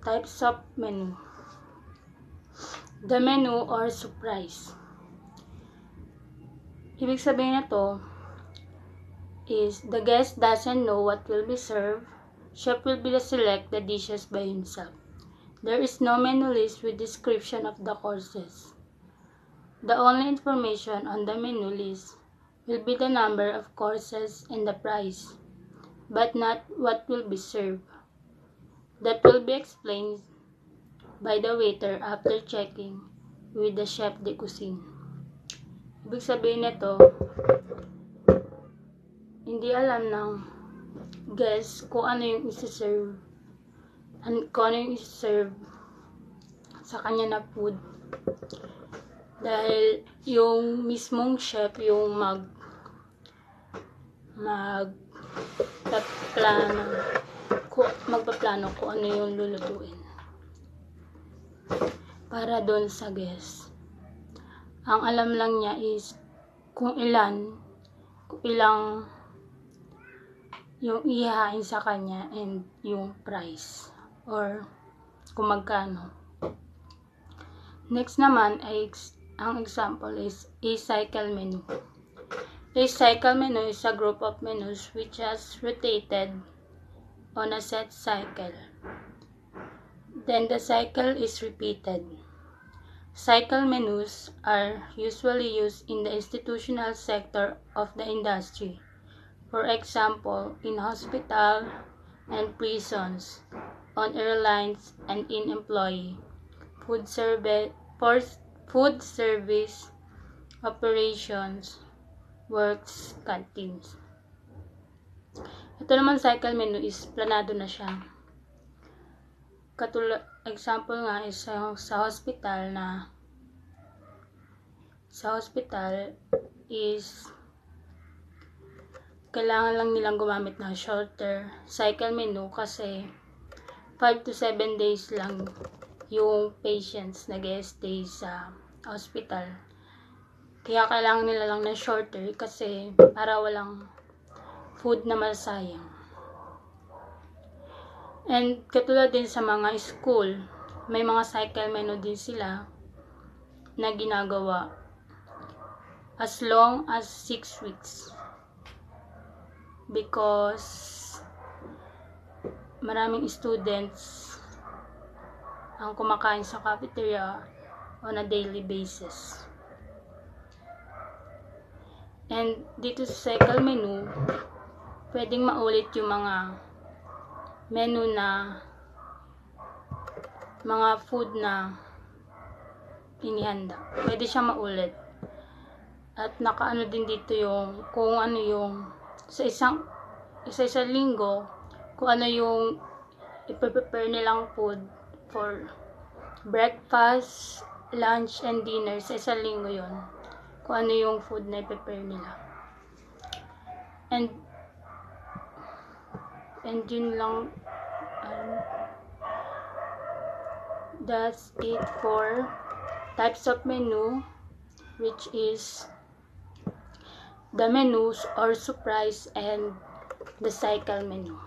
Types of menu. The menu or surprise. Ibig sabihin nito is the guest doesn't know what will be served. Chef will be select the dishes by himself. There is no menu list with description of the courses. The only information on the menu list will be the number of courses and the price, but not what will be served. That will be explained by the waiter after checking with the chef de cuisine. Ibig sabihin nito, hindi alam ng guest kung ano yung isi-serve sa kanya na food. Dahil yung mismong chef yung magpaplano kung ano yung lulutuin para doon sa guest. Ang alam lang niya is kung ilang yung ihahain sa kanya and yung price or kung magkano. Next naman ay ang example is a cycle menu. A cycle menu is a group of menus which has rotated on a set cycle. Then the cycle is repeated. Cycle menus are usually used in the institutional sector of the industry. For example, in hospital and prisons, on airlines and in employee, food service operations, works, canteens. Ito naman cycle menu is planado na siya. Example nga is sa hospital is kailangan lang nilang gumamit ng shorter cycle menu kasi 5 to 7 days lang yung patients nag-stay sa hospital. Kaya kailangan nila lang ng shorter kasi para walang food na masayang. And katulad din sa mga school, may mga cycle menu din sila na ginagawa as long as 6 weeks. Because maraming students ang kumakain sa cafeteria on a daily basis. And dito sa cycle menu, pwedeng maulit yung mga menu na mga food na inihanda. Pwede siya maulit. At nakaano din dito yung kung ano yung sa isang linggo kung ano yung i-prepare nilang food for breakfast, lunch, and dinner sa isang linggo yon. Kung ano yung food na i-prepare nila. And yun lang. That's it for types of menu, which is the menus or surprise and the cycle menu.